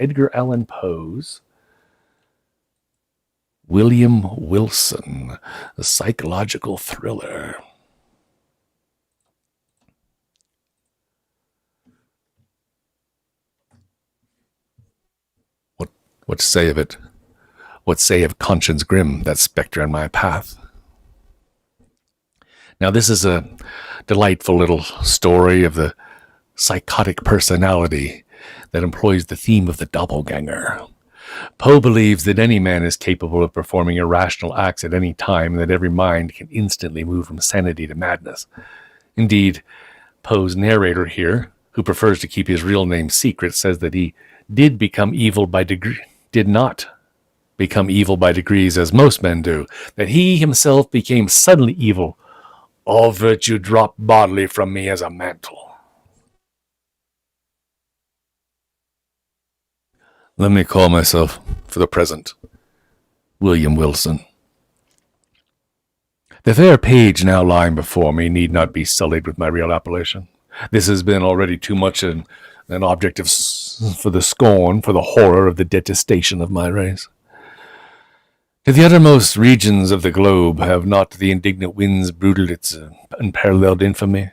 Edgar Allan Poe's William Wilson, a psychological thriller. What say of it? What say of conscience grim, that spectre in my path? Now, this is a delightful little story of the psychotic personality that employs the theme of the doppelganger. Poe believes that any man is capable of performing irrational acts at any time, and that every mind can instantly move from sanity to madness. Indeed, Poe's narrator here, who prefers to keep his real name secret, says that he did not become evil by degrees as most men do, that he himself became suddenly evil. All virtue dropped bodily from me as a mantle. Let me call myself, for the present, William Wilson. The fair page now lying before me need not be sullied with my real appellation. This has been already too much an object for the scorn, for the horror of the detestation of my race. To the uttermost regions of the globe have not the indignant winds brooded its unparalleled infamy?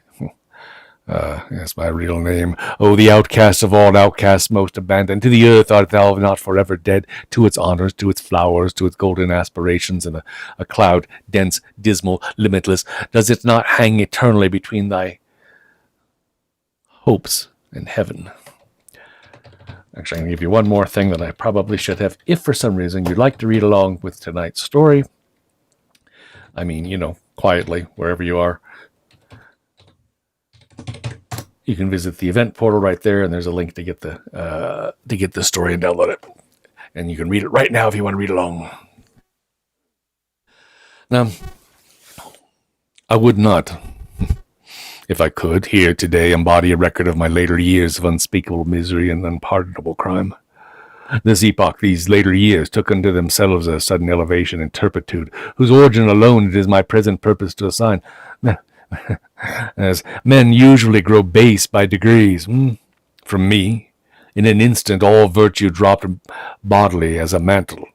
Yes, my real name. Oh, the outcast of all outcasts, most abandoned. To the earth art thou not forever dead, to its honors, to its flowers, to its golden aspirations, and a cloud, dense, dismal, limitless. Does it not hang eternally between thy hopes and heaven? Actually, I'm going to give you one more thing that I probably should have, if for some reason you'd like to read along with tonight's story. I mean, quietly, wherever you are. You can visit the event portal right there, and there's a link to get the story and download it. And you can read it right now if you want to read along. Now, I would not, if I could, here today embody a record of my later years of unspeakable misery and unpardonable crime. This epoch, these later years, took unto themselves a sudden elevation and turpitude, whose origin alone it is my present purpose to assign. As men usually grow base by degrees, from me, in an instant, all virtue dropped bodily as a mantle.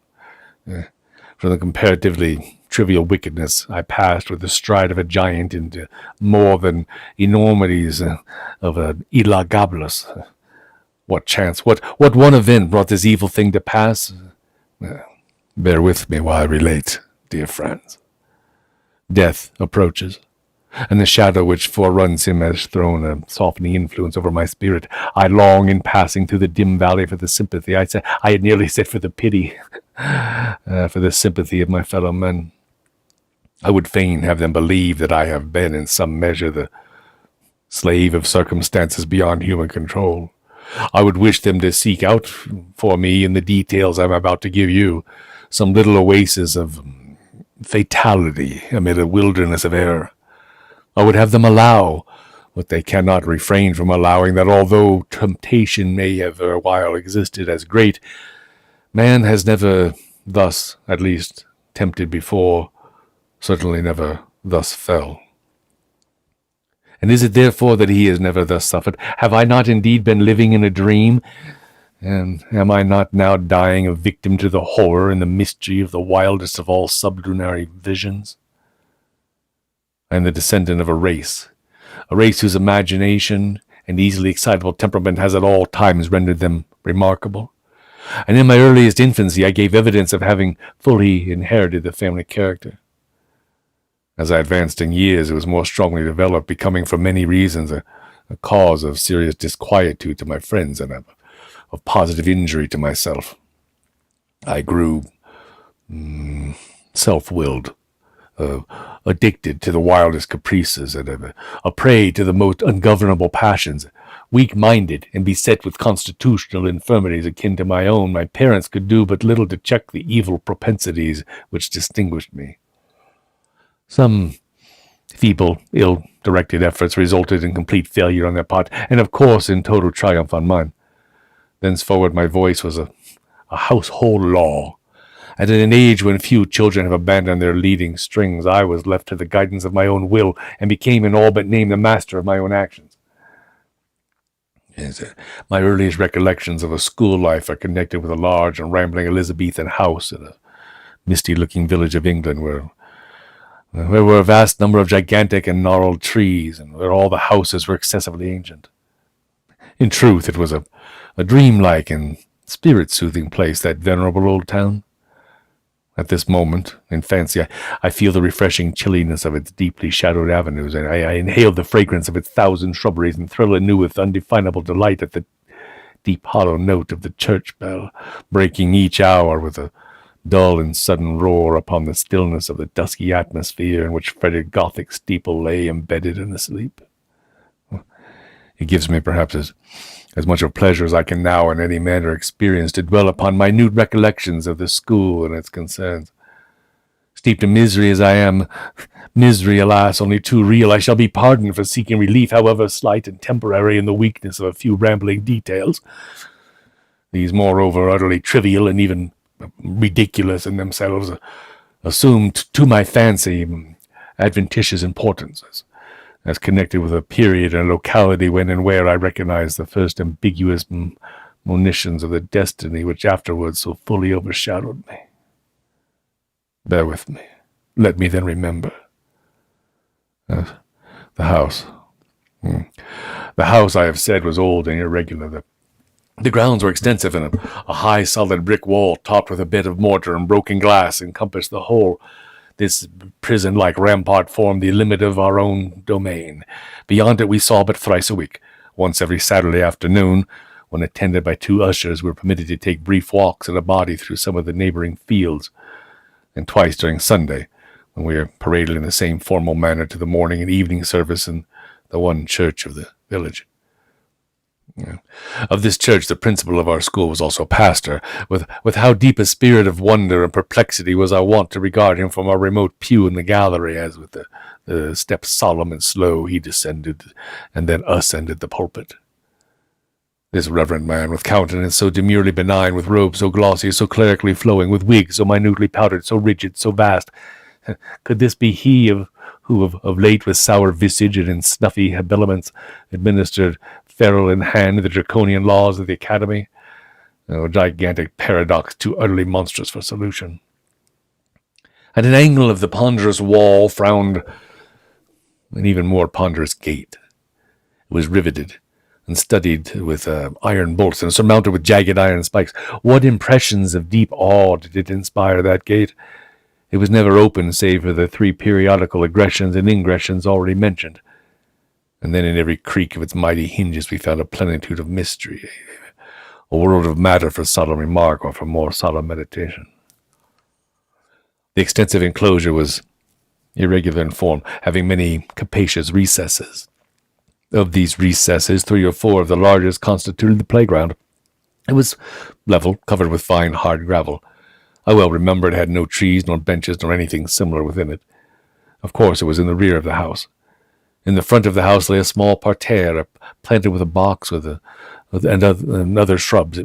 From the comparatively trivial wickedness, I passed with the stride of a giant into more than enormities of an illagablus. What chance, what one event brought this evil thing to pass? Bear with me while I relate, dear friends. Death approaches, and the shadow which foreruns him has thrown a softening influence over my spirit. I long, in passing through the dim valley, for the sympathy. I had nearly said for the pity, for the sympathy of my fellow men. I would fain have them believe that I have been, in some measure, the slave of circumstances beyond human control. I would wish them to seek out for me, in the details I am about to give you, some little oasis of fatality amid a wilderness of error. I would have them allow, what they cannot refrain from allowing, that although temptation may have a while existed as great, man has never thus, at least, tempted before, certainly never thus fell. And is it therefore that he has never thus suffered? Have I not indeed been living in a dream? And am I not now dying a victim to the horror and the mystery of the wildest of all sublunary visions? I am the descendant of a race whose imagination and easily excitable temperament has at all times rendered them remarkable. And in my earliest infancy I gave evidence of having fully inherited the family character. As I advanced in years, it was more strongly developed, becoming for many reasons a cause of serious disquietude to my friends and of positive injury to myself. I grew self-willed, addicted to the wildest caprices, and a prey to the most ungovernable passions. Weak-minded and beset with constitutional infirmities akin to my own, my parents could do but little to check the evil propensities which distinguished me. Some feeble, ill-directed efforts resulted in complete failure on their part, and of course in total triumph on mine. Thenceforward my voice was a household law, and at an age when few children have abandoned their leading strings, I was left to the guidance of my own will, and became in all but name the master of my own actions. Yes, my earliest recollections of a school life are connected with a large and rambling Elizabethan house in a misty-looking village of England where were a vast number of gigantic and gnarled trees, and where all the houses were excessively ancient. In truth, it was a dreamlike and spirit-soothing place, that venerable old town. At this moment, in fancy, I feel the refreshing chilliness of its deeply shadowed avenues, and I inhale the fragrance of its thousand shrubberies, and thrill anew with undefinable delight at the deep hollow note of the church bell, breaking each hour with a dull and sudden roar upon the stillness of the dusky atmosphere in which fretted Gothic steeple lay embedded and asleep. It gives me perhaps as much of pleasure as I can now in any manner experience to dwell upon minute recollections of the school and its concerns. Steeped in misery as I am, misery, alas, only too real, I shall be pardoned for seeking relief, however slight and temporary, in the weakness of a few rambling details. These, moreover, utterly trivial and even ridiculous in themselves, assumed to my fancy adventitious importance, as connected with a period and a locality when and where I recognized the first ambiguous monitions of the destiny which afterwards so fully overshadowed me. Bear with me. Let me then remember. The house. The house, I have said, was old and irregular. The grounds were extensive, and a high, solid brick wall, topped with a bed of mortar and broken glass, encompassed the whole. This prison-like rampart formed the limit of our own domain. Beyond it we saw but thrice a week. Once every Saturday afternoon, when attended by two ushers, we were permitted to take brief walks in a body through some of the neighboring fields, and twice during Sunday, when we were paraded in the same formal manner to the morning and evening service in the one church of the village. Of this church, the principal of our school was also pastor. With how deep a spirit of wonder and perplexity was I wont to regard him from our remote pew in the gallery, as with the steps solemn and slow he descended and then ascended the pulpit. This reverend man, with countenance so demurely benign, with robes so glossy, so clerically flowing, with wigs so minutely powdered, so rigid, so vast, could this be he who of late with sour visage and in snuffy habiliments administered ferule in hand the draconian laws of the academy? A gigantic paradox too utterly monstrous for solution. At an angle of the ponderous wall frowned an even more ponderous gate. It was riveted and studded with iron bolts and surmounted with jagged iron spikes. What impressions of deep awe did it inspire, that gate? It was never opened save for the 3 periodical aggressions and ingressions already mentioned. And then in every creak of its mighty hinges we found a plenitude of mystery, a world of matter for solemn remark or for more solemn meditation. The extensive enclosure was irregular in form, having many capacious recesses. Of these recesses, 3 or 4 of the largest constituted the playground. It was level, covered with fine hard gravel. I well remember it had no trees, nor benches, nor anything similar within it. Of course, it was in the rear of the house. In the front of the house lay a small parterre, planted with a box and other shrubs.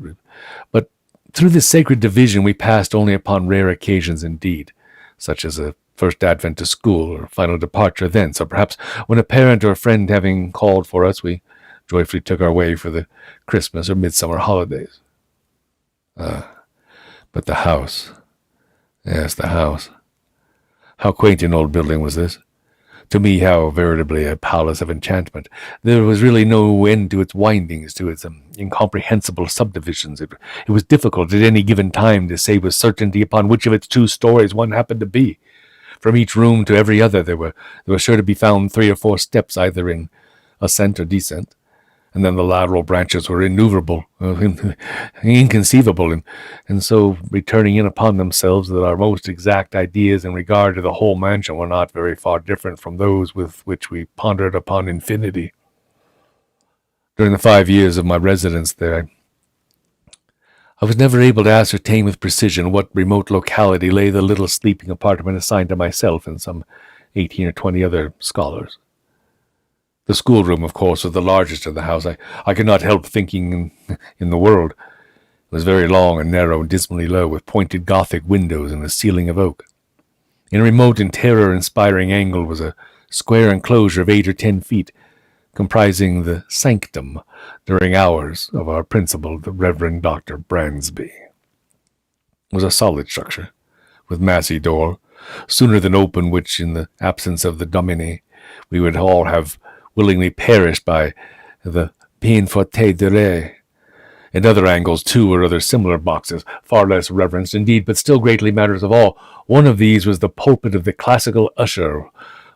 But through this sacred division we passed only upon rare occasions indeed, such as a first advent to school, or final departure thence, or perhaps when a parent or a friend having called for us, we joyfully took our way for the Christmas or midsummer holidays. But the house. Yes, the house. How quaint an old building was this. To me, how veritably a palace of enchantment. There was really no end to its windings, to its incomprehensible subdivisions. It was difficult at any given time to say with certainty upon which of its 2 stories one happened to be. From each room to every other there were sure to be found 3 or 4 steps, either in ascent or descent, and then the lateral branches were innumerable, inconceivable, and so returning in upon themselves that our most exact ideas in regard to the whole mansion were not very far different from those with which we pondered upon infinity. During the 5 years of my residence there, I was never able to ascertain with precision what remote locality lay the little sleeping apartment assigned to myself and some 18 or 20 other scholars. The schoolroom, of course, was the largest of the house. I could not help thinking in the world. It was very long and narrow and dismally low, with pointed Gothic windows and a ceiling of oak. In a remote and terror-inspiring angle was a square enclosure of 8 or 10 feet, comprising the sanctum during hours of our principal, the Reverend Dr. Bransby. It was a solid structure, with massy door, sooner than open which, in the absence of the Domine, we would all have willingly perished by the bien faute de re. In other angles, too, were other similar boxes, far less reverenced indeed, but still greatly matters of all. One of these was the pulpit of the classical usher,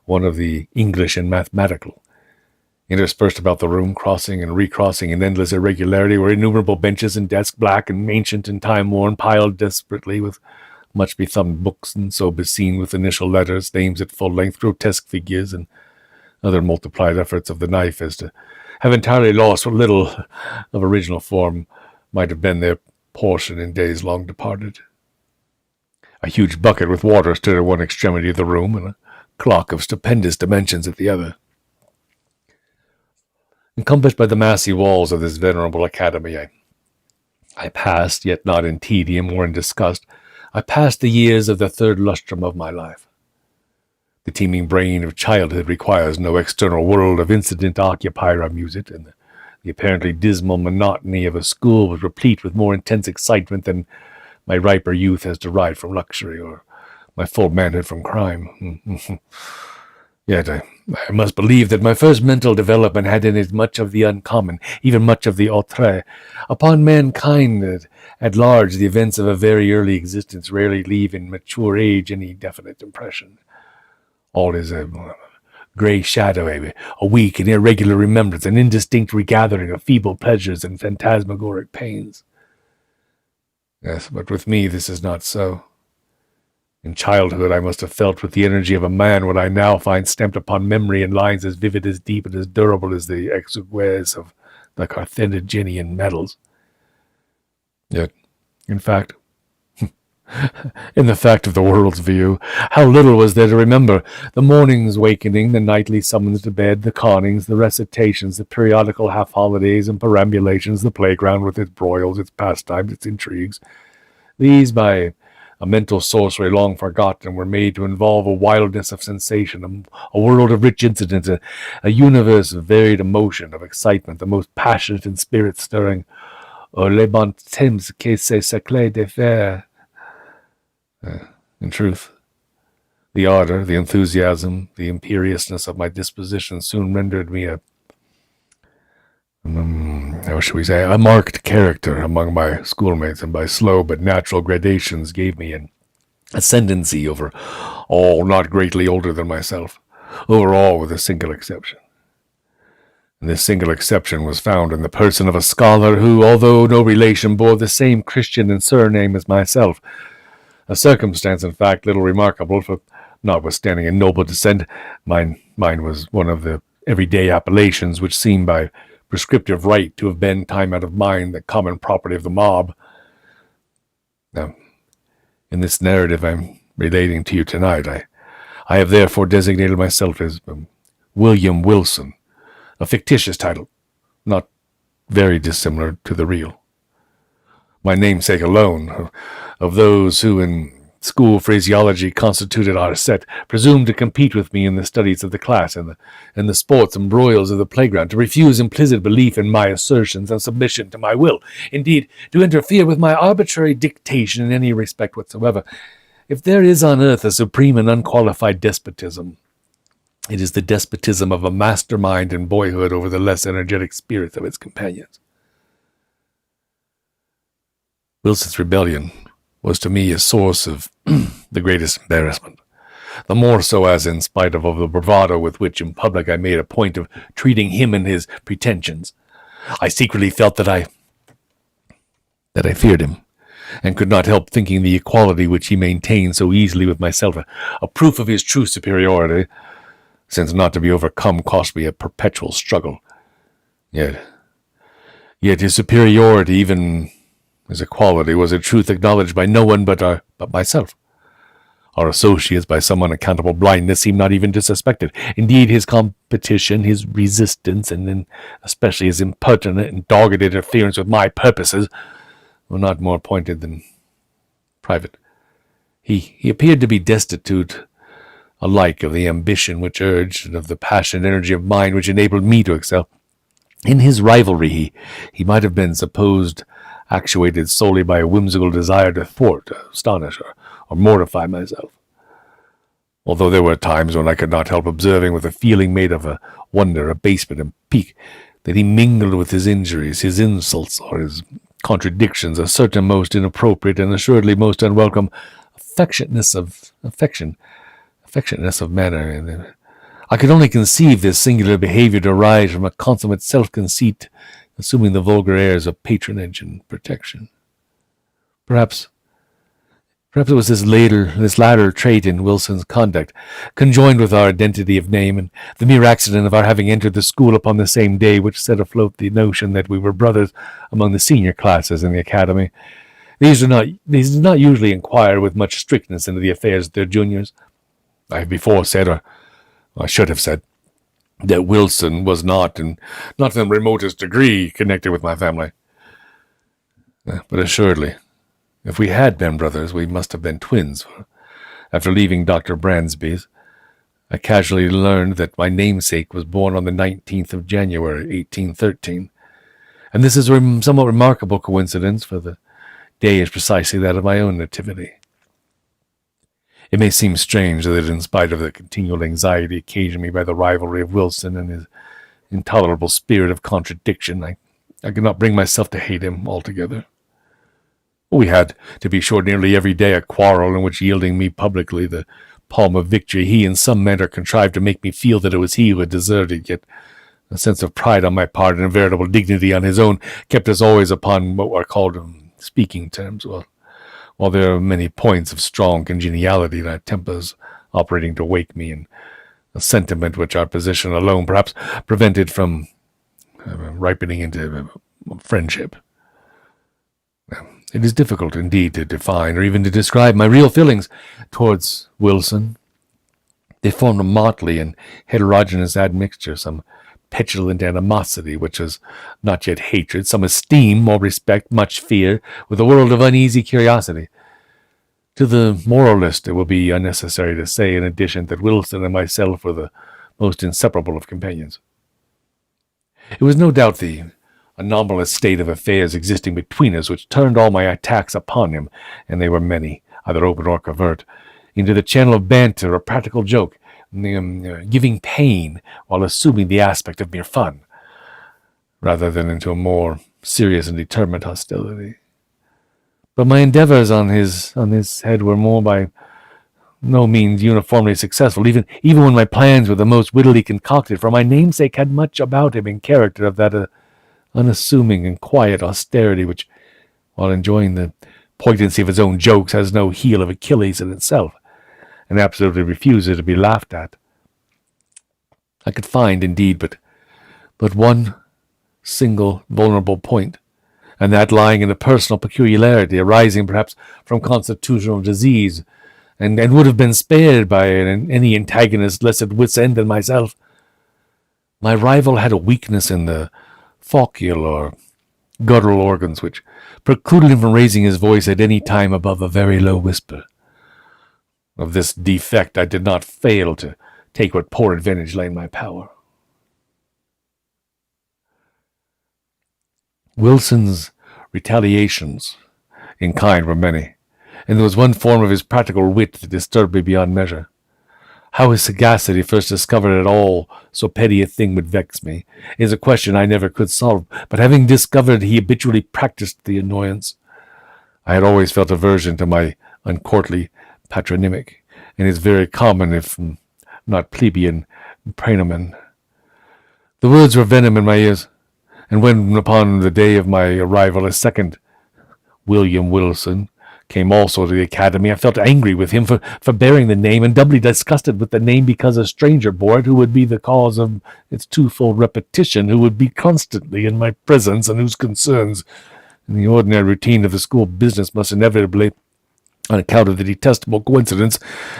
one of the English and mathematical. Interspersed about the room, crossing and recrossing in endless irregularity, were innumerable benches and desks, black and ancient and time-worn, piled desperately with much bethumbed books, and so beseen with initial letters, names at full length, grotesque figures, and other multiplied efforts of the knife as to have entirely lost what little of original form might have been their portion in days long departed. A huge bucket with water stood at one extremity of the room, and a clock of stupendous dimensions at the other. Encompassed by the massy walls of this venerable academy, I passed, yet not in tedium or in disgust, I passed the years of the third lustrum of my life. The teeming brain of childhood requires no external world of incident to occupy or amuse it, and the apparently dismal monotony of a school was replete with more intense excitement than my riper youth has derived from luxury, or my full manhood from crime. Yet I must believe that my first mental development had in it much of the uncommon, even much of the autre. Upon mankind at large, the events of a very early existence rarely leave in mature age any definite impression. All is a grey shadow, a weak and irregular remembrance, an indistinct regathering of feeble pleasures and phantasmagoric pains. Yes, but with me this is not so. In childhood I must have felt with the energy of a man what I now find stamped upon memory in lines as vivid, as deep, and as durable as the exigues of the Carthaginian medals. Yet, in fact, in the fact of the world's view, how little was there to remember! The morning's wakening, the nightly summons to bed, the connings, the recitations, the periodical half-holidays and perambulations, the playground with its broils, its pastimes, its intrigues. These, by a mental sorcery long forgotten, were made to involve a wildness of sensation, a world of rich incidents, a universe of varied emotion, of excitement, the most passionate and spirit-stirring. Oh, les bons temps que c'est sacré de faire. In truth, the ardor, the enthusiasm, the imperiousness of my disposition soon rendered me a marked character among my schoolmates, and by slow but natural gradations gave me an ascendancy over all not greatly older than myself, over all with a single exception. And this single exception was found in the person of a scholar who, although no relation, bore the same Christian and surname as myself, a circumstance, in fact, little remarkable, for, notwithstanding a noble descent, mine was one of the everyday appellations which seem by prescriptive right to have been, time out of mind, the common property of the mob. Now, in this narrative I'm relating to you tonight, I have therefore designated myself as William Wilson, a fictitious title, not very dissimilar to the real. My namesake alone, of those who in school phraseology constituted our set, presumed to compete with me in the studies of the class and the sports and broils of the playground, to refuse implicit belief in my assertions and submission to my will, indeed, to interfere with my arbitrary dictation in any respect whatsoever. If there is on earth a supreme and unqualified despotism, it is the despotism of a mastermind in boyhood over the less energetic spirits of its companions. Wilson's rebellion was to me a source of the greatest embarrassment, the more so as, in spite of the bravado with which in public I made a point of treating him and his pretensions, I secretly felt that I feared him, and could not help thinking the equality which he maintained so easily with myself a proof of his true superiority, since not to be overcome cost me a perpetual struggle. Yet his superiority, even his equality, was in truth acknowledged by no one but myself. Our associates, by some unaccountable blindness, seemed not even to suspect it. Indeed, his competition, his resistance, and then especially his impertinent and dogged interference with my purposes, were not more pointed than private. He appeared to be destitute alike of the ambition which urged and of the passionate energy of mind which enabled me to excel. In his rivalry, he might have been supposed actuated solely by a whimsical desire to thwart, astonish, or mortify myself. Although there were times when I could not help observing with a feeling made of a wonder, abasement, and pique, that he mingled with his injuries, his insults, or his contradictions, a certain most inappropriate and assuredly most unwelcome affectionateness of manner. And I could only conceive this singular behavior to arise from a consummate self-conceit, assuming the vulgar airs of patronage and protection. Perhaps it was this latter trait in Wilson's conduct, conjoined with our identity of name and the mere accident of our having entered the school upon the same day, which set afloat the notion that we were brothers among the senior classes in the academy. These did not usually inquire with much strictness into the affairs of their juniors. I have before said, or I should have said, that Wilson was not in the remotest degree connected with my family. But assuredly, if we had been brothers, we must have been twins, for after leaving Dr. Bransby's, I casually learned that my namesake was born on the 19th of January, 1813. And this is a somewhat remarkable coincidence, for the day is precisely that of my own nativity. It may seem strange that, in spite of the continual anxiety occasioned me by the rivalry of Wilson and his intolerable spirit of contradiction, I could not bring myself to hate him altogether. We had, to be sure, nearly every day a quarrel in which, yielding me publicly the palm of victory, he in some manner contrived to make me feel that it was he who had deserved it, yet a sense of pride on my part and a veritable dignity on his own kept us always upon what are called speaking terms, while there are many points of strong congeniality in our tempers operating to wake me, and a sentiment which our position alone perhaps prevented from ripening into friendship. It is difficult indeed to define or even to describe my real feelings towards Wilson. They formed a motley and heterogeneous admixture, some petulant animosity, which was not yet hatred, some esteem, more respect, much fear, with a world of uneasy curiosity. To the moralist, it will be unnecessary to say, in addition, that Wilson and myself were the most inseparable of companions. It was no doubt the anomalous state of affairs existing between us which turned all my attacks upon him, and they were many, either open or covert, into the channel of banter or practical joke, giving pain while assuming the aspect of mere fun, rather than into a more serious and determined hostility. But my endeavors on his head were by no means uniformly successful, even when my plans were the most wittily concocted, for my namesake had much about him in character of that unassuming and quiet austerity which, while enjoying the poignancy of its own jokes, has no heel of Achilles in itself, and absolutely refuses to be laughed at. I could find, indeed, but one single vulnerable point, and that lying in a personal peculiarity arising perhaps from constitutional disease, and would have been spared by any antagonist less at wit's end than myself. My rival had a weakness in the falcial or guttural organs which precluded him from raising his voice at any time above a very low whisper. Of this defect I did not fail to take what poor advantage lay in my power. Wilson's retaliations in kind were many, and there was one form of his practical wit that disturbed me beyond measure. How his sagacity first discovered at all so petty a thing would vex me is a question I never could solve, but having discovered, he habitually practiced the annoyance. I had always felt aversion to my uncourtly patronymic, and his very common, if not plebeian, praenomen. The words were venom in my ears, and when upon the day of my arrival a second William Wilson came also to the academy, I felt angry with him for bearing the name, and doubly disgusted with the name because a stranger bore it, who would be the cause of its twofold repetition, who would be constantly in my presence, and whose concerns in the ordinary routine of the school business must inevitably, on account of the detestable coincidence,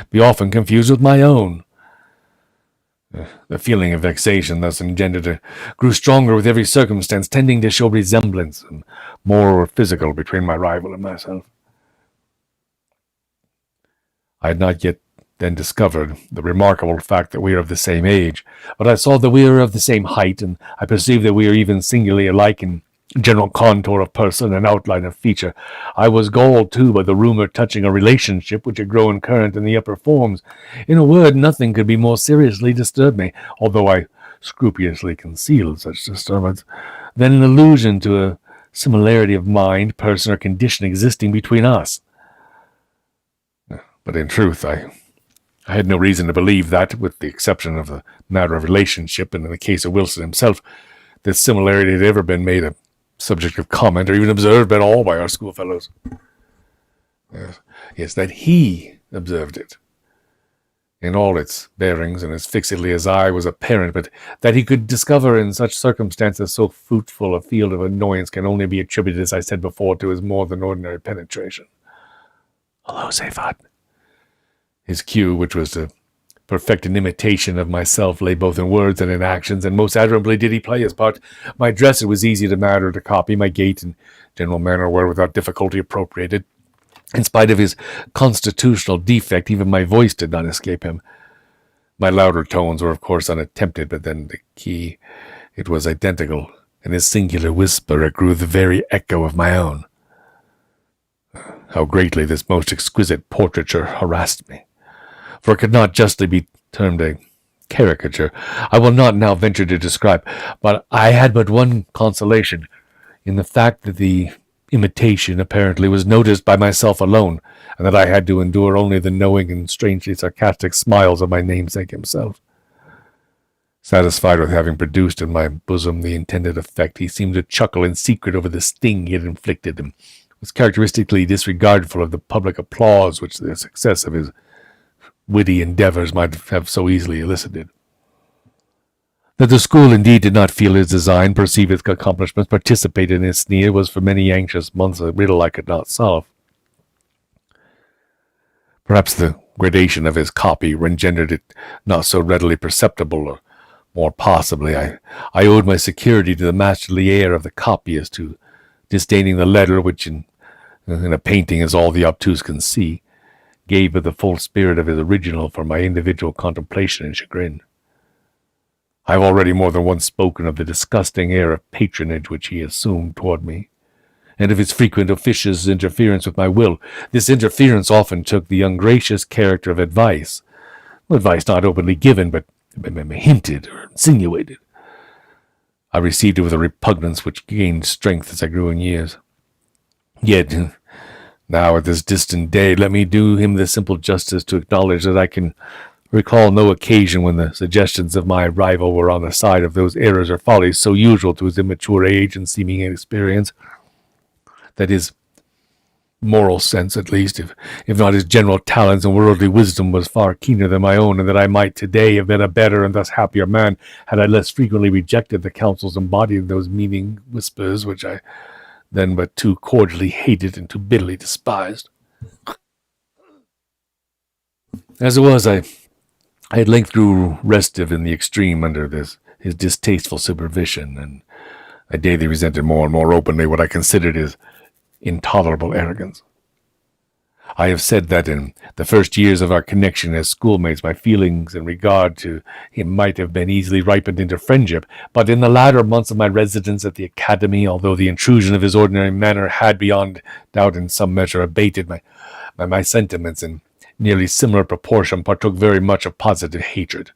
be often confused with my own. The feeling of vexation thus engendered grew stronger with every circumstance, tending to show resemblance, more physical, between my rival and myself. I had not yet then discovered the remarkable fact that we are of the same age, but I saw that we are of the same height, and I perceived that we are even singularly alike in general contour of person and outline of feature. I was galled, too, by the rumor touching a relationship which had grown current in the upper forms. In a word, nothing could be more seriously disturb me, although I scrupulously concealed such disturbance, than an allusion to a similarity of mind, person, or condition existing between us. But in truth, I had no reason to believe that, with the exception of the matter of relationship, and in the case of Wilson himself, this similarity had ever been made a subject of comment or even observed at all by our schoolfellows. Yes, that he observed it in all its bearings and as fixedly as I was apparent, but that he could discover in such circumstances so fruitful a field of annoyance can only be attributed, as I said before, to his more than ordinary penetration. Hello, Safat. His cue, which was to perfect an imitation of myself, lay both in words and in actions, and most admirably did he play his part. My dress it was easy to matter to copy, my gait and general manner were without difficulty appropriated. In spite of his constitutional defect, even my voice did not escape him. My louder tones were of course unattempted, but then the key, it was identical, and his singular whisper it grew the very echo of my own. How greatly this most exquisite portraiture harassed me! For it could not justly be termed a caricature. I will not now venture to describe, but I had but one consolation in the fact that the imitation apparently was noticed by myself alone, and that I had to endure only the knowing and strangely sarcastic smiles of my namesake himself. Satisfied with having produced in my bosom the intended effect, he seemed to chuckle in secret over the sting he had inflicted, and was characteristically disregardful of the public applause which the success of his witty endeavors might have so easily elicited. That the school indeed did not feel his design, perceive his accomplishments, participate in his sneer, was for many anxious months a riddle I could not solve. Perhaps the gradation of his copy rendered it not so readily perceptible, or more possibly I owed my security to the masterly air of the copyist, who, disdaining the letter which in a painting is all the obtuse can see, gave but the full spirit of his original for my individual contemplation and chagrin. I have already more than once spoken of the disgusting air of patronage which he assumed toward me, and of his frequent officious interference with my will. This interference often took the ungracious character of advice not openly given, but hinted or insinuated. I received it with a repugnance which gained strength as I grew in years. Yet, now at this distant day, let me do him the simple justice to acknowledge that I can recall no occasion when the suggestions of my rival were on the side of those errors or follies so usual to his immature age and seeming inexperience, that his moral sense, at least, if not his general talents and worldly wisdom, was far keener than my own, and that I might today have been a better and thus happier man had I less frequently rejected the counsels embodied in those meaning whispers which I then but too cordially hated and too bitterly despised. As it was, I at length grew restive in the extreme under his distasteful supervision, and I daily resented more and more openly what I considered his intolerable arrogance. I have said that in the first years of our connection as schoolmates, my feelings in regard to him might have been easily ripened into friendship, but in the latter months of my residence at the academy, although the intrusion of his ordinary manner had beyond doubt in some measure abated, my sentiments in nearly similar proportion partook very much of positive hatred.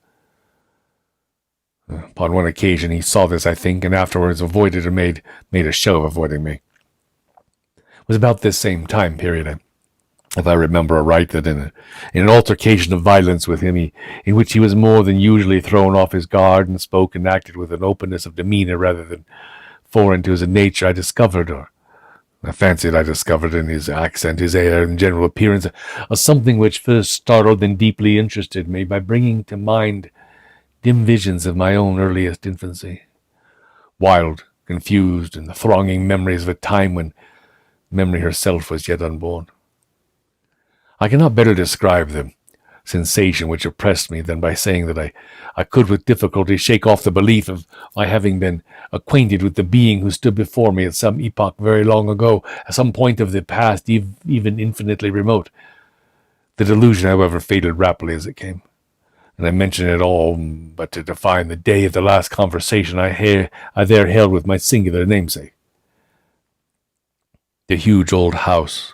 Upon one occasion he saw this, I think, and afterwards avoided or made a show of avoiding me. It was about this same time period, if I remember aright, that in an altercation of violence with him, in which he was more than usually thrown off his guard and spoke and acted with an openness of demeanor rather than foreign to his nature, I fancied I discovered in his accent, his air, and general appearance a something which first startled and deeply interested me by bringing to mind dim visions of my own earliest infancy, wild, confused, and thronging memories of a time when memory herself was yet unborn. I cannot better describe the sensation which oppressed me than by saying that I could with difficulty shake off the belief of my having been acquainted with the being who stood before me at some epoch very long ago, at some point of the past even infinitely remote. The delusion, however, faded rapidly as it came, and I mention it all but to define the day of the last conversation I there held with my singular namesake. The huge old house,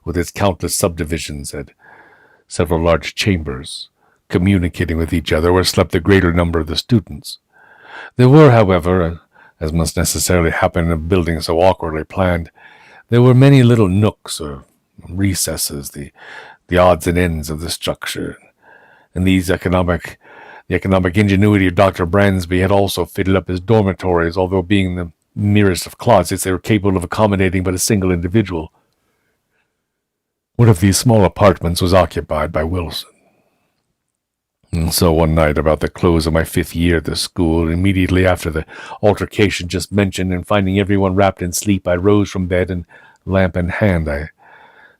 with its countless subdivisions, had several large chambers, communicating with each other, where slept the greater number of the students. There were, however, as must necessarily happen in a building so awkwardly planned, there were many little nooks or recesses, the odds and ends of the structure, and the economic ingenuity of Dr. Bransby had also fitted up his dormitories, although being the merest of closets, they were capable of accommodating but a single individual. One of these small apartments was occupied by Wilson. And so one night, about the close of my 5th year at the school, immediately after the altercation just mentioned, and finding everyone wrapped in sleep, I rose from bed, and, lamp in hand, I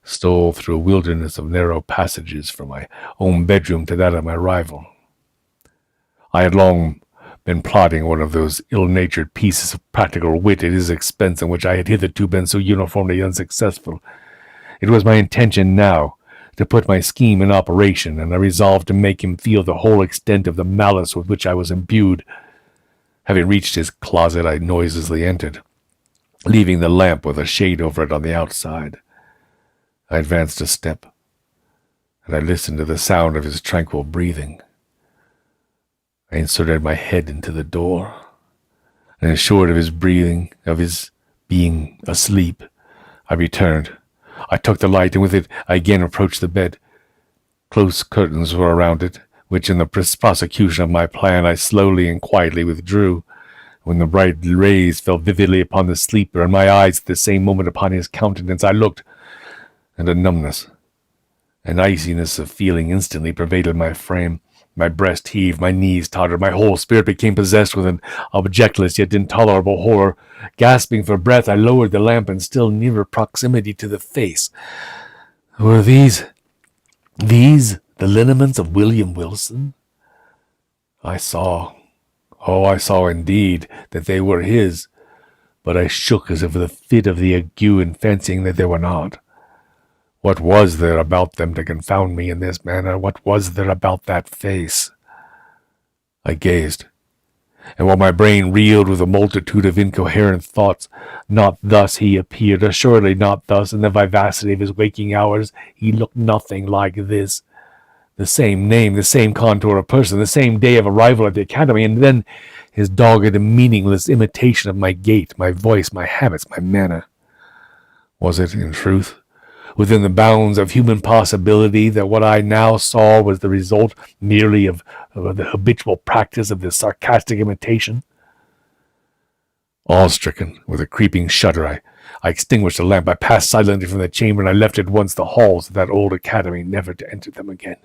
stole through a wilderness of narrow passages from my own bedroom to that of my rival. I had long been plotting one of those ill-natured pieces of practical wit at his expense in which I had hitherto been so uniformly unsuccessful. It was my intention now to put my scheme in operation, and I resolved to make him feel the whole extent of the malice with which I was imbued. Having reached his closet, I noiselessly entered, leaving the lamp with a shade over it on the outside. I advanced a step, and I listened to the sound of his tranquil breathing. I inserted my head into the door, and assured of his being asleep, I returned. I took the light, and with it I again approached the bed. Close curtains were around it, which in the prosecution of my plan I slowly and quietly withdrew. When the bright rays fell vividly upon the sleeper, and my eyes at the same moment upon his countenance, I looked, and a numbness, an iciness of feeling instantly pervaded my frame. My breast heaved, my knees tottered, my whole spirit became possessed with an objectless yet intolerable horror. Gasping for breath, I lowered the lamp in still nearer proximity to the face. Were these the lineaments of William Wilson? I saw indeed that they were his, but I shook as if with a fit of the ague in fancying that they were not. What was there about them to confound me in this manner? What was there about that face? I gazed, and while my brain reeled with a multitude of incoherent thoughts, not thus he appeared, assuredly not thus. In the vivacity of his waking hours, he looked nothing like this. The same name, the same contour of person, the same day of arrival at the academy, and then his dogged and meaningless imitation of my gait, my voice, my habits, my manner. Was it, in truth, within the bounds of human possibility, that what I now saw was the result merely of the habitual practice of this sarcastic imitation? Awe-stricken, with a creeping shudder, I extinguished the lamp. I passed silently from the chamber, and I left at once the halls of that old academy, never to enter them again.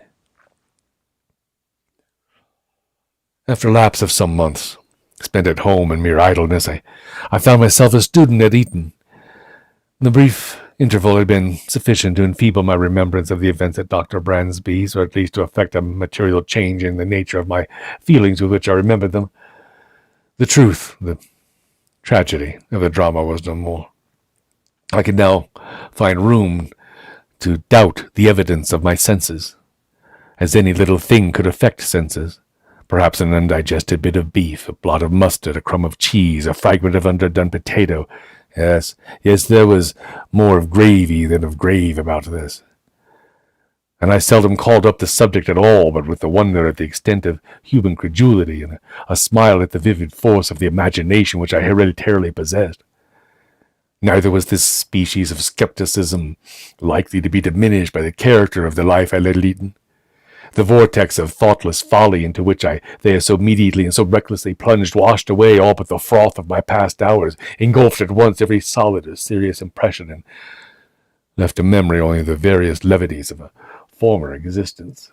After a lapse of some months, spent at home in mere idleness, I found myself a student at Eton. The brief interval had been sufficient to enfeeble my remembrance of the events at Dr. Bransby's, or at least to effect a material change in the nature of my feelings with which I remembered them. The truth, the tragedy of the drama was no more. I could now find room to doubt the evidence of my senses, as any little thing could affect senses. Perhaps an undigested bit of beef, a blot of mustard, a crumb of cheese, a fragment of underdone potato. Yes, there was more of gravy than of grave about this. And I seldom called up the subject at all, but with the wonder at the extent of human credulity, and a smile at the vivid force of the imagination which I hereditarily possessed. Neither was this species of skepticism likely to be diminished by the character of the life I led at Eton. The vortex of thoughtless folly into which they had so immediately and so recklessly plunged washed away all but the froth of my past hours, engulfed at once every solid or serious impression, and left to memory only the various levities of a former existence.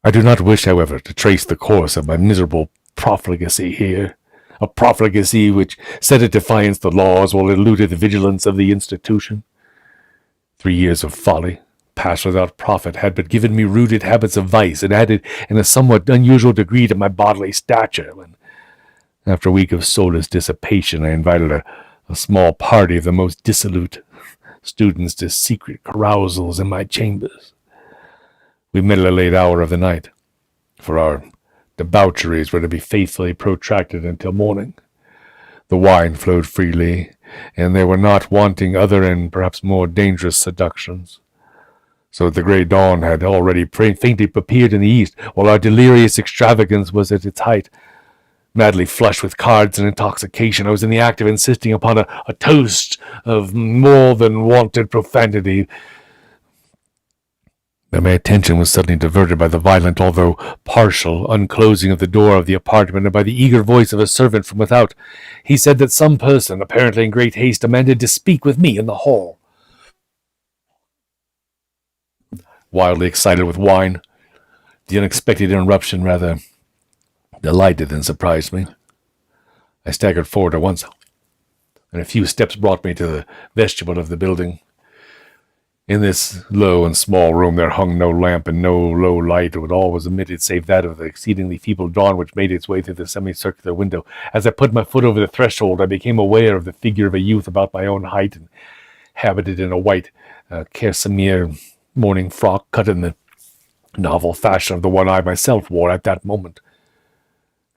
I do not wish, however, to trace the course of my miserable profligacy here, a profligacy which set at defiance the laws while it eluded the vigilance of the institution. 3 years of folly, passed without profit, had but given me rooted habits of vice, and added in a somewhat unusual degree to my bodily stature, when, after a week of soulless dissipation, I invited a small party of the most dissolute students to secret carousals in my chambers. We met at a late hour of the night, for our debaucheries were to be faithfully protracted until morning. The wine flowed freely, and they were not wanting other and perhaps more dangerous seductions. So that the grey dawn had already faintly appeared in the east, while our delirious extravagance was at its height. Madly flushed with cards and intoxication, I was in the act of insisting upon a toast of more than wonted profanity. But my attention was suddenly diverted by the violent, although partial, unclosing of the door of the apartment, and by the eager voice of a servant from without. He said that some person, apparently in great haste, demanded to speak with me in the hall. Wildly excited with wine, the unexpected interruption rather delighted than surprised me. I staggered forward at once, and a few steps brought me to the vestibule of the building. In this low and small room there hung no lamp, and no low light was always emitted save that of the exceedingly feeble dawn which made its way through the semicircular window. As I put my foot over the threshold, I became aware of the figure of a youth about my own height, and habited in a white kerseymere morning frock, cut in the novel fashion of the one I myself wore at that moment.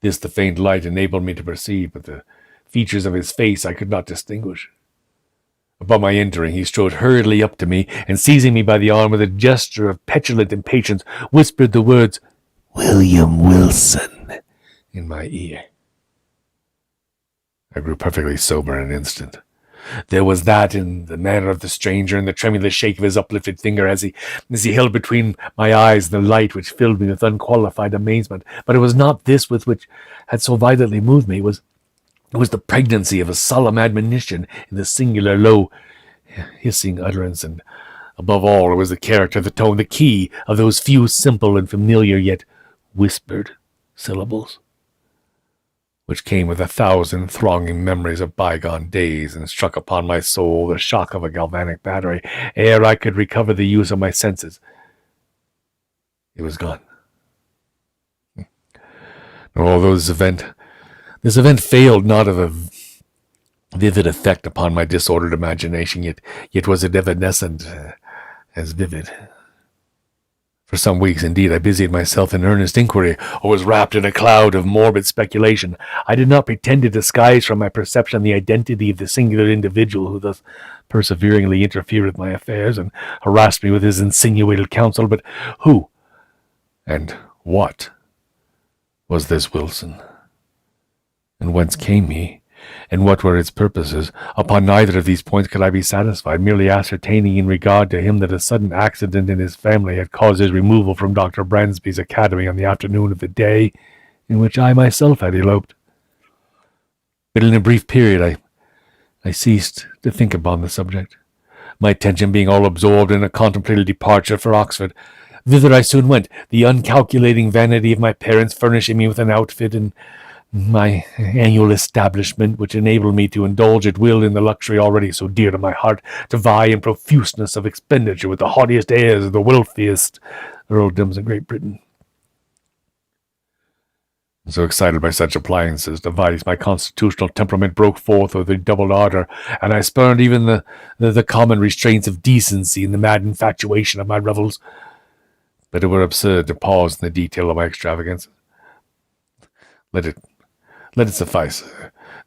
This the faint light enabled me to perceive, but the features of his face I could not distinguish. Upon my entering, he strode hurriedly up to me, and seizing me by the arm with a gesture of petulant impatience, whispered the words, "William Wilson," in my ear. I grew perfectly sober in an instant. There was that in the manner of the stranger, and the tremulous shake of his uplifted finger as he held between my eyes the light which filled me with unqualified amazement. But it was not this which had so violently moved me. It was the pregnancy of a solemn admonition in the singular low, hissing utterance, and above all it was the character, the tone, the key of those few simple and familiar yet whispered syllables, which came with 1,000 thronging memories of bygone days, and struck upon my soul the shock of a galvanic battery. Ere I could recover the use of my senses, it was gone. Although this event failed not of a vivid effect upon my disordered imagination, yet was it evanescent as vivid. For some weeks, indeed, I busied myself in earnest inquiry, or was wrapped in a cloud of morbid speculation. I did not pretend to disguise from my perception the identity of the singular individual who thus perseveringly interfered with my affairs and harassed me with his insinuated counsel. But who and what was this Wilson? And whence came he? And what were its purposes? Upon neither of these points could I be satisfied, merely ascertaining in regard to him that a sudden accident in his family had caused his removal from Dr. Bransby's academy on the afternoon of the day in which I myself had eloped. But in a brief period I ceased to think upon the subject, my attention being all absorbed in a contemplated departure for Oxford. Thither I soon went, the uncalculating vanity of my parents furnishing me with an outfit and my annual establishment, which enabled me to indulge at will in the luxury already so dear to my heart, to vie in profuseness of expenditure with the haughtiest heirs of the wealthiest earldoms in Great Britain. So excited by such appliances, device, my constitutional temperament broke forth with redoubled ardor, and I spurned even the common restraints of decency in the mad infatuation of my revels. But it were absurd to pause in the detail of my extravagance. Let it suffice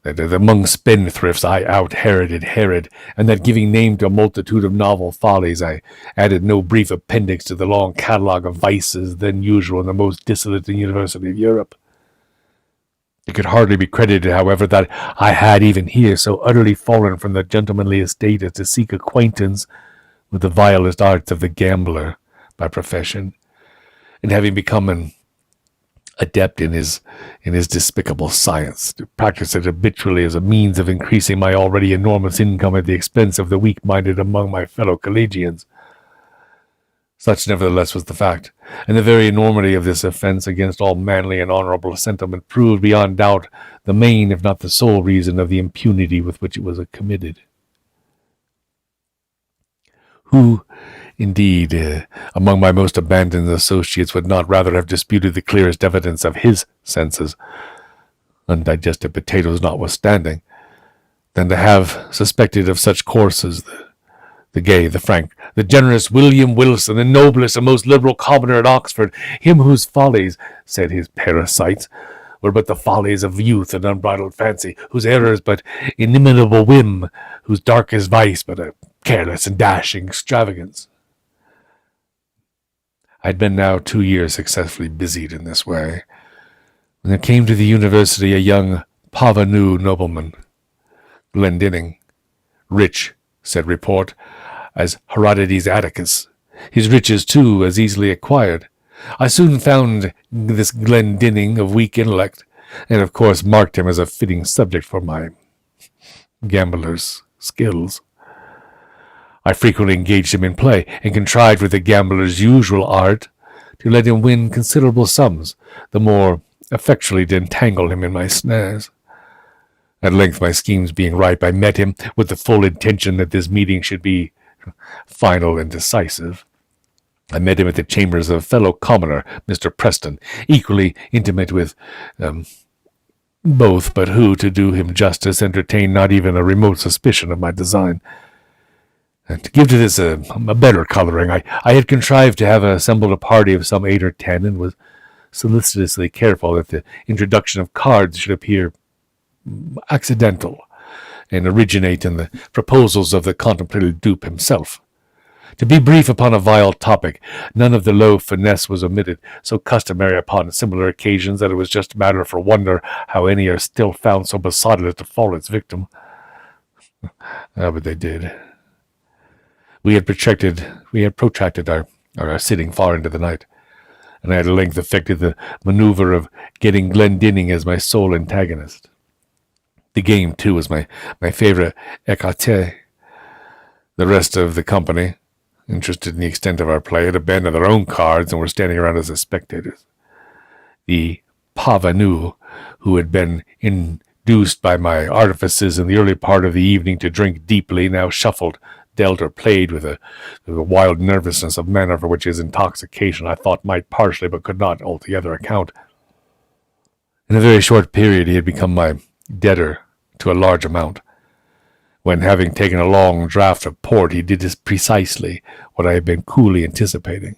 that among spendthrifts I out-Heroded Herod, and that giving name to a multitude of novel follies, I added no brief appendix to the long catalogue of vices then usual in the most dissolute university of Europe. It could hardly be credited, however, that I had even here so utterly fallen from the gentlemanly estate as to seek acquaintance with the vilest arts of the gambler by profession, and having become an adept in his despicable science, to practice it habitually as a means of increasing my already enormous income at the expense of the weak-minded among my fellow collegians. Such, nevertheless, was the fact, and the very enormity of this offence against all manly and honourable sentiment proved beyond doubt the main, if not the sole, reason of the impunity with which it was committed. Who, indeed, among my most abandoned associates would not rather have disputed the clearest evidence of his senses, undigested potatoes notwithstanding, than to have suspected of such courses The gay, the frank, the generous William Wilson, the noblest and most liberal commoner at Oxford, him whose follies, said his parasites, were but the follies of youth and unbridled fancy, whose errors but inimitable whim, whose darkest vice but a careless and dashing extravagance. I had been now 2 years successfully busied in this way, when there came to the university a young parvenu nobleman, Glendinning, rich, said report, as Herodotus Atticus, his riches, too, as easily acquired. I soon found this Glendinning of weak intellect, and of course marked him as a fitting subject for my gambler's skills. I frequently engaged him in play, and contrived with the gambler's usual art to let him win considerable sums, the more effectually to entangle him in my snares. At length, my schemes being ripe, I met him with the full intention that this meeting should be final and decisive. I met him at the chambers of a fellow commoner, Mr. Preston, equally intimate with both, but who, to do him justice, entertained not even a remote suspicion of my design. And to give to this a better colouring, I had contrived to have assembled a party of some 8 or 10, and was solicitously careful that the introduction of cards should appear accidental, and originate in the proposals of the contemplated dupe himself. To be brief upon a vile topic, none of the low finesse was omitted, so customary upon similar occasions that it was just matter for wonder how any are still found so besotted as to fall its victim. But they did. We had protracted our sitting far into the night, and I had at length effected the maneuver of getting Glendinning as my sole antagonist. The game, too, was my favourite écarté. The rest of the company, interested in the extent of our play, had abandoned their own cards and were standing around as the spectators. The parvenu, who had been induced by my artifices in the early part of the evening to drink deeply, now shuffled, dealt, or played with a wild nervousness of manner for which his intoxication, I thought, might partially but could not altogether account. In a very short period he had become my debtor to a large amount, when, having taken a long draught of port, he did precisely what I had been coolly anticipating.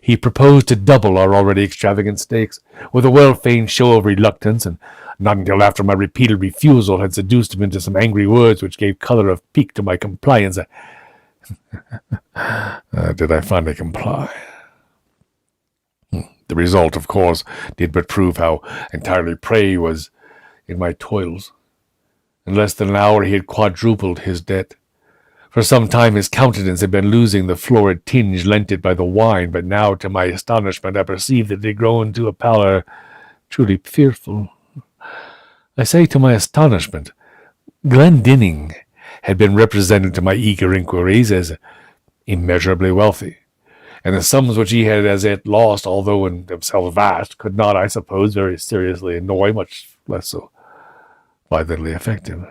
He proposed to double our already extravagant stakes, with a well-feigned show of reluctance, and not until after my repeated refusal had seduced him into some angry words which gave colour of pique to my compliance, did I finally comply. The result, of course, did but prove how entirely prey was in my toils. In less than an hour he had quadrupled his debt. For some time his countenance had been losing the florid tinge lent it by the wine, but now, to my astonishment, I perceived that it had grown to a pallor truly fearful. I say to my astonishment. Glendinning had been represented to my eager inquiries as immeasurably wealthy, and the sums which he had as yet lost, although in themselves vast, could not, I suppose, very seriously annoy, much less so violently affect him.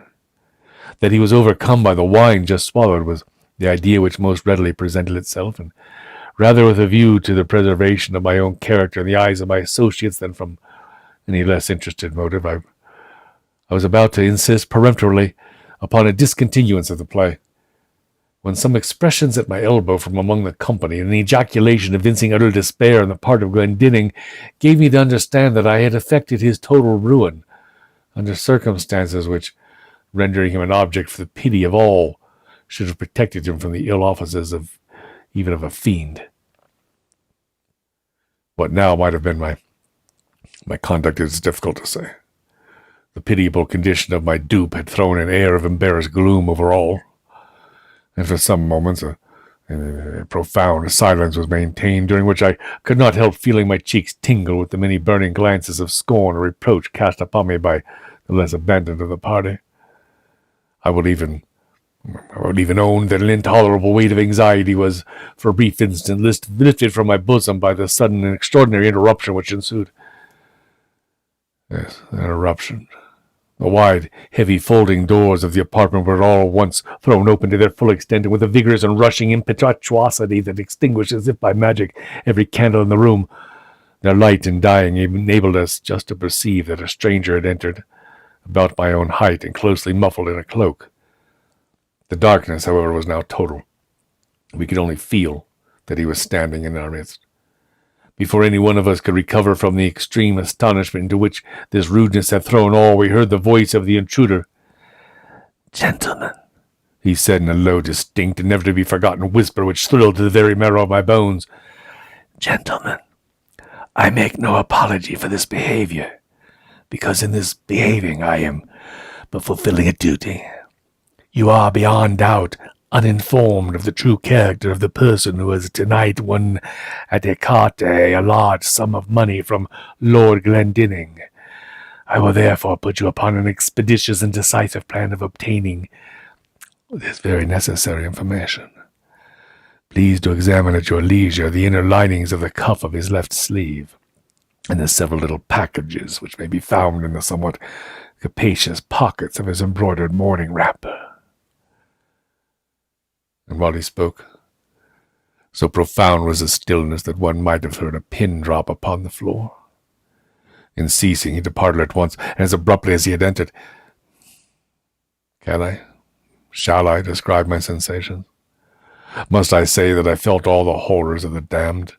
That he was overcome by the wine just swallowed was the idea which most readily presented itself, and rather with a view to the preservation of my own character in the eyes of my associates than from any less interested motive, I was about to insist peremptorily upon a discontinuance of the play, when some expressions at my elbow from among the company, and an ejaculation evincing utter despair on the part of Glendinning, gave me to understand that I had effected his total ruin, under circumstances which, rendering him an object for the pity of all, should have protected him from the ill offices of even of a fiend. What now might have been my conduct, it is difficult to say. The pitiable condition of my dupe had thrown an air of embarrassed gloom over all, and for some moments a profound silence was maintained, during which I could not help feeling my cheeks tingle with the many burning glances of scorn or reproach cast upon me by the less abandoned of the party. I would even own that an intolerable weight of anxiety was, for a brief instant, lifted from my bosom by the sudden and extraordinary interruption which ensued. Yes, an interruption. The wide, heavy folding doors of the apartment were all at once thrown open to their full extent, and with a vigorous and rushing impetuosity that extinguished, as if by magic, every candle in the room, their light in dying enabled us just to perceive that a stranger had entered, about my own height and closely muffled in a cloak. The darkness, however, was now total, We could only feel that he was standing in our midst. Before any one of us could recover from the extreme astonishment into which this rudeness had thrown all, we heard the voice of the intruder. "Gentlemen," he said in a low, distinct, and never to be forgotten whisper which thrilled to the very marrow of my bones. "Gentlemen, I make no apology for this behavior, because in this behaving I am but fulfilling a duty. You are beyond doubt uninformed of the true character of the person who has tonight won at écarté a large sum of money from Lord Glendinning. I will therefore put you upon an expeditious and decisive plan of obtaining this very necessary information. Please to examine at your leisure the inner linings of the cuff of his left sleeve, and the several little packages which may be found in the somewhat capacious pockets of his embroidered morning wrapper." And while he spoke, so profound was the stillness that one might have heard a pin drop upon the floor. In ceasing, he departed at once, and as abruptly as he had entered. Shall I describe my sensations? Must I say that I felt all the horrors of the damned?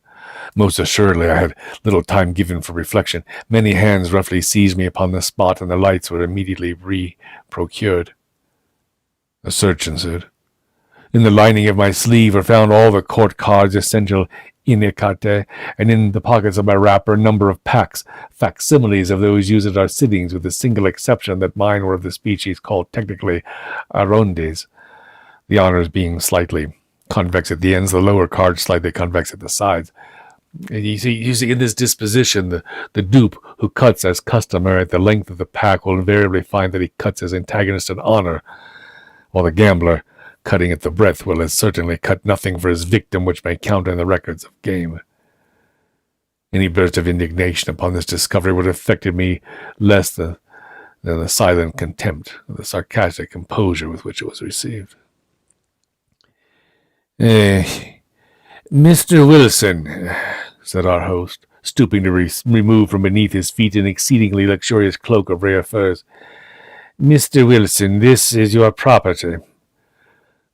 Most assuredly I had little time given for reflection. Many hands roughly seized me upon the spot, and the lights were immediately procured. A search ensued. In the lining of my sleeve were found all the court cards essential in écarté, and in the pockets of my wrapper a number of facsimiles of those used at our sittings, with the single exception that mine were of the species called technically arrondes, the honours being slightly convex at the ends, the lower cards slightly convex at the sides. You see, in this disposition, the dupe who cuts as customary at the length of the pack will invariably find that he cuts his antagonist in honour, while the gambler, cutting at the breadth, will as certainly cut nothing for his victim which may count in the records of game. Any burst of indignation upon this discovery would have affected me less than the silent contempt of the sarcastic composure with which it was received. "Mr. Wilson," said our host, stooping to remove from beneath his feet an exceedingly luxurious cloak of rare furs. "Mr. Wilson, this is your property."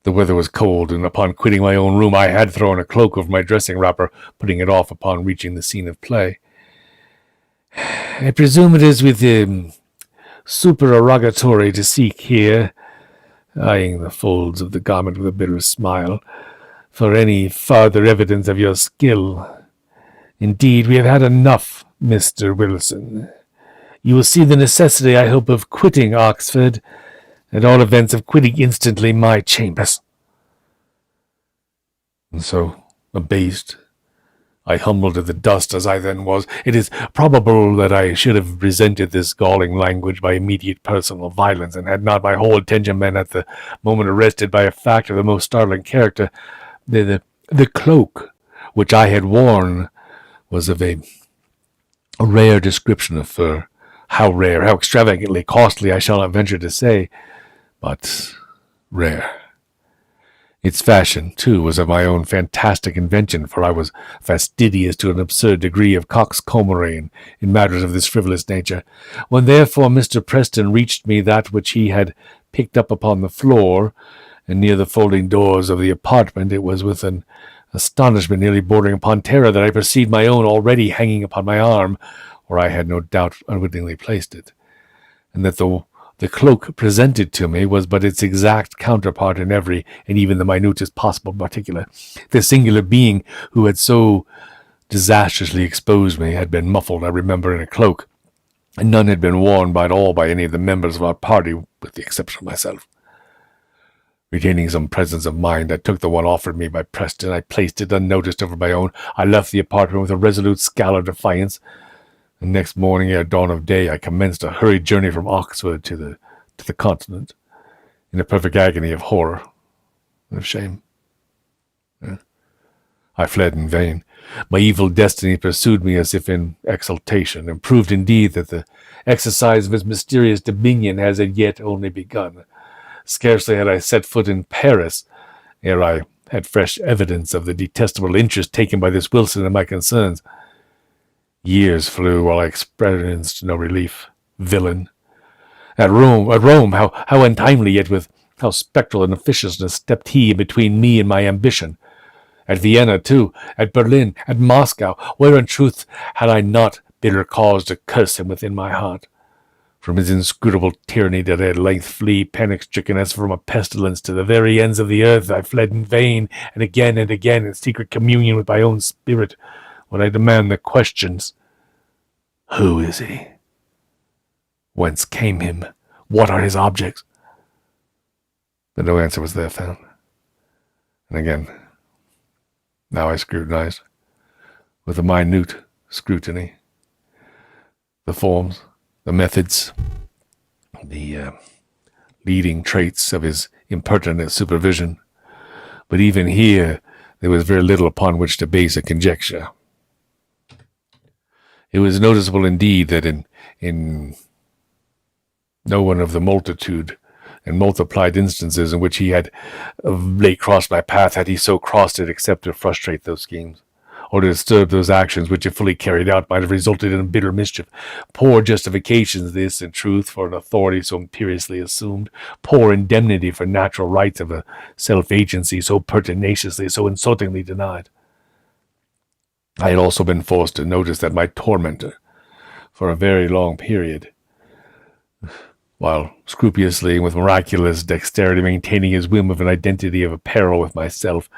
The weather was cold, and upon quitting my own room I had thrown a cloak over my dressing wrapper, putting it off upon reaching the scene of play. "I presume it is with supererogatory to seek here," eyeing the folds of the garment with a bitter smile, "for any farther evidence of your skill. Indeed, we have had enough, Mr. Wilson. You will see the necessity, I hope, of quitting Oxford, at all events of quitting instantly my chambers." And so, abased, I humbled to the dust as I then was. It is probable that I should have resented this galling language by immediate personal violence, and had not my whole attention been at the moment arrested by a fact of the most startling character. The cloak which I had worn was of a rare description of fur. How rare, how extravagantly costly, I shall not venture to say, but rare. Its fashion, too, was of my own fantastic invention, for I was fastidious to an absurd degree of coxcombry in matters of this frivolous nature. When therefore Mr. Preston reached me that which he had picked up upon the floor, and near the folding doors of the apartment, it was with an astonishment nearly bordering upon terror that I perceived my own already hanging upon my arm, where I had no doubt unwittingly placed it, and that the cloak presented to me was but its exact counterpart in every, and even the minutest possible particular. The singular being who had so disastrously exposed me had been muffled, I remember, in a cloak, and none had been worn by any of the members of our party, with the exception of myself. Retaining some presence of mind, I took the one offered me by Preston. I placed it unnoticed over my own. I left the apartment with a resolute scowl of defiance. The next morning, ere dawn of day, I commenced a hurried journey from Oxford to the continent, in a perfect agony of horror and of shame. I fled in vain. My evil destiny pursued me as if in exultation, and proved indeed that the exercise of its mysterious dominion has as yet only begun. Scarcely had I set foot in Paris ere I had fresh evidence of the detestable interest taken by this Wilson in my concerns. Years flew while I experienced no relief. Villain! At Rome, how untimely, yet with how spectral an officiousness stepped he in between me and my ambition. At Vienna, too, at Berlin, at Moscow, where in truth had I not bitter cause to curse him within my heart? From his inscrutable tyranny did I at length flee, panic-stricken as from a pestilence. To the very ends of the earth I fled in vain, and again in secret communion with my own spirit, when I demand the questions. Who is he? Whence came him? What are his objects? But no answer was there found. And again, now I scrutinized, with a minute scrutiny, the forms, the methods, the leading traits of his impertinent supervision. But even here, there was very little upon which to base a conjecture. It was noticeable indeed that in no one of the multitude and multiplied instances in which he had of late crossed my path had he so crossed it except to frustrate those schemes, or to disturb those actions which, if fully carried out, might have resulted in bitter mischief. Poor justifications this, in truth, for an authority so imperiously assumed, poor indemnity for natural rights of a self-agency so pertinaciously, so insultingly denied. I had also been forced to notice that my tormentor, for a very long period, while scrupulously and with miraculous dexterity maintaining his whim of an identity of apparel with myself,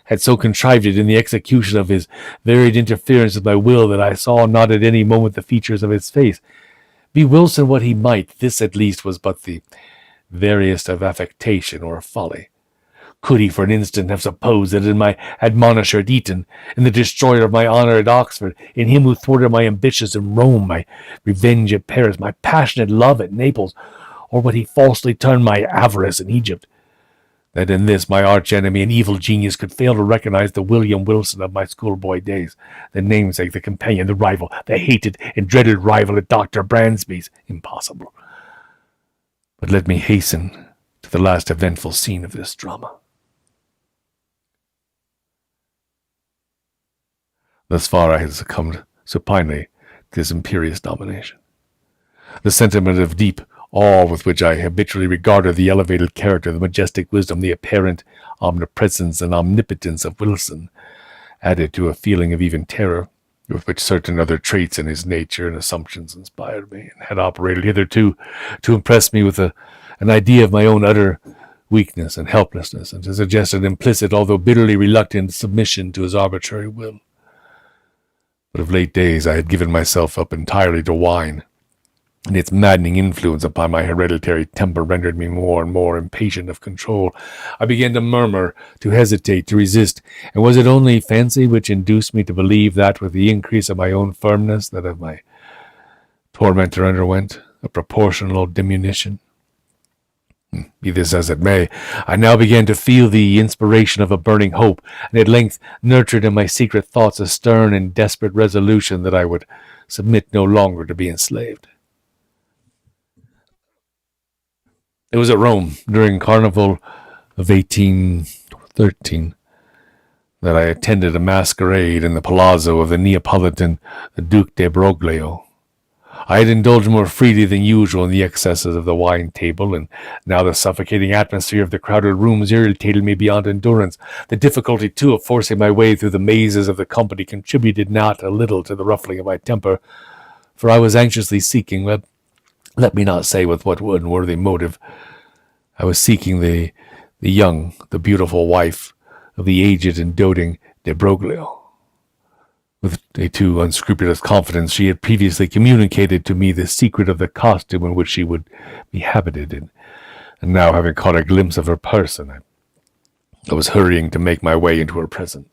had so contrived it in the execution of his varied interference with my will that I saw not at any moment the features of his face. Be Wilson what he might, this at least was but the veriest of affectation or folly. Could he for an instant have supposed that in my admonisher at Eton, in the destroyer of my honour at Oxford, in him who thwarted my ambitions in Rome, my revenge at Paris, my passionate love at Naples, or what he falsely termed my avarice in Egypt, that in this my arch-enemy and evil genius could fail to recognize the William Wilson of my schoolboy days, the namesake, the companion, the rival, the hated and dreaded rival at Dr. Bransby's? Impossible. But let me hasten to the last eventful scene of this drama. Thus far I had succumbed supinely to this imperious domination. The sentiment of deep awe with which I habitually regarded the elevated character, the majestic wisdom, the apparent omnipresence and omnipotence of Wilson, added to a feeling of even terror, with which certain other traits in his nature and assumptions inspired me, and had operated hitherto to impress me with an idea of my own utter weakness and helplessness, and to suggest an implicit, although bitterly reluctant, submission to his arbitrary will. But of late days I had given myself up entirely to wine, and its maddening influence upon my hereditary temper rendered me more and more impatient of control. I began to murmur, to hesitate, to resist, and was it only fancy which induced me to believe that, with the increase of my own firmness, that of my tormentor underwent a proportional diminution? Be this as it may, I now began to feel the inspiration of a burning hope, and at length nurtured in my secret thoughts a stern and desperate resolution that I would submit no longer to be enslaved. It was at Rome, during Carnival of 1813, that I attended a masquerade in the palazzo of the Neapolitan Duke de Broglio. I had indulged more freely than usual in the excesses of the wine table, and now the suffocating atmosphere of the crowded rooms irritated me beyond endurance. The difficulty, too, of forcing my way through the mazes of the company contributed not a little to the ruffling of my temper, for I was anxiously seeking, let me not say with what unworthy motive, I was seeking the young, the beautiful wife of the aged and doting de Broglio. With a too unscrupulous confidence, she had previously communicated to me the secret of the costume in which she would be habited, and now, having caught a glimpse of her person, I was hurrying to make my way into her presence.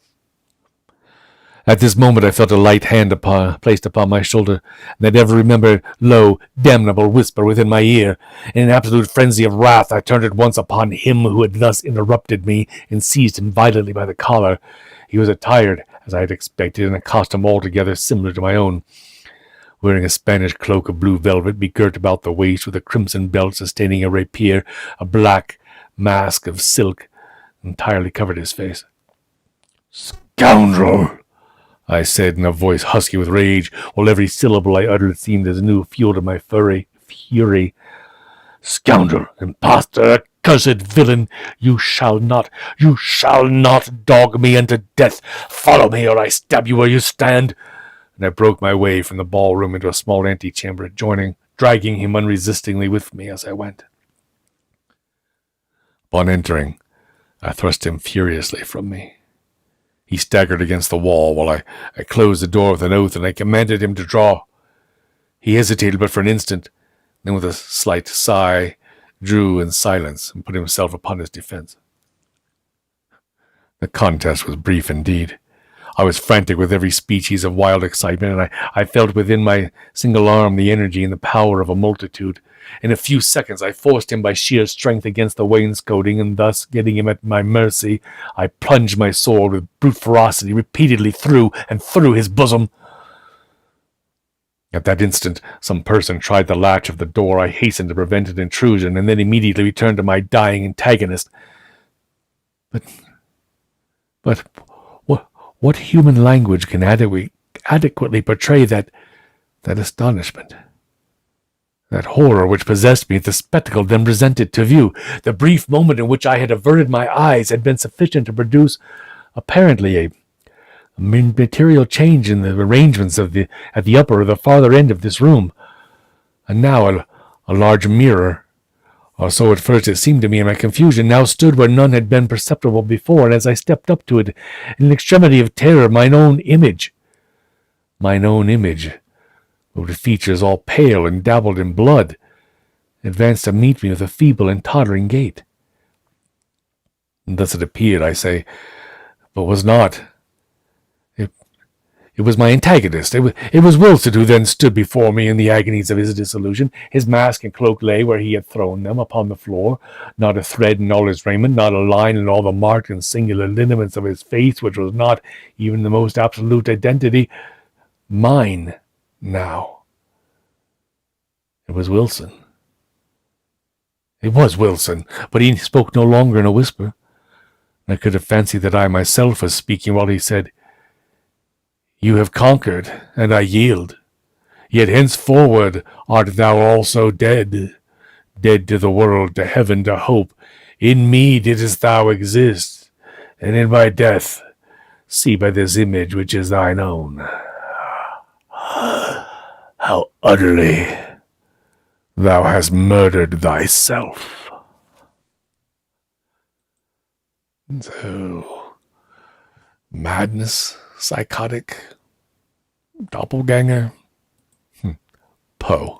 At this moment I felt a light hand placed upon my shoulder, and that ever remembered low, damnable whisper within my ear. In an absolute frenzy of wrath, I turned at once upon him who had thus interrupted me, and seized him violently by the collar. He was attired, as I had expected, in a costume altogether similar to my own, wearing a Spanish cloak of blue velvet, begirt about the waist with a crimson belt sustaining a rapier. A black mask of silk entirely covered his face. "Scoundrel!" I said in a voice husky with rage, while every syllable I uttered seemed as new fuel to my fury. "Scoundrel, impostor, accursed villain! You shall not dog me unto death! Follow me, or I stab you where you stand!" And I broke my way from the ballroom into a small antechamber adjoining, dragging him unresistingly with me as I went. Upon entering, I thrust him furiously from me. He staggered against the wall while I closed the door with an oath, and I commanded him to draw. He hesitated but for an instant, then with a slight sigh drew in silence and put himself upon his defense. The contest was brief indeed. I was frantic with every species of wild excitement, and I felt within my single arm the energy and the power of a multitude. In a few seconds I forced him by sheer strength against the wainscoting, and thus, getting him at my mercy, I plunged my sword with brute ferocity repeatedly through his bosom. At that instant, some person tried the latch of the door. I hastened to prevent an intrusion, and then immediately returned to my dying antagonist. But what human language can adequately portray that astonishment, that horror which possessed me at the spectacle then presented to view? The brief moment in which I had averted my eyes had been sufficient to produce, apparently, a material change in the arrangements at the upper or the farther end of this room. And now a large mirror, or so at first it seemed to me in my confusion, now stood where none had been perceptible before, and as I stepped up to it, in an extremity of terror, mine own image, with features all pale and dabbled in blood, advanced to meet me with a feeble and tottering gait. And thus it appeared, I say, but was not. It was my antagonist. It was Wilson who then stood before me in the agonies of his disillusion. His mask and cloak lay where he had thrown them, upon the floor. Not a thread in all his raiment, not a line in all the marked and singular lineaments of his face, which was not even the most absolute identity. Mine, now. It was Wilson. It was Wilson, but he spoke no longer in a whisper. I could have fancied that I myself was speaking while he said, "You have conquered, and I yield. Yet henceforward art thou also dead, dead to the world, to heaven, to hope. In me didst thou exist, and in my death see by this image which is thine own, how utterly thou hast murdered thyself." So, madness, psychotic, doppelganger, Poe.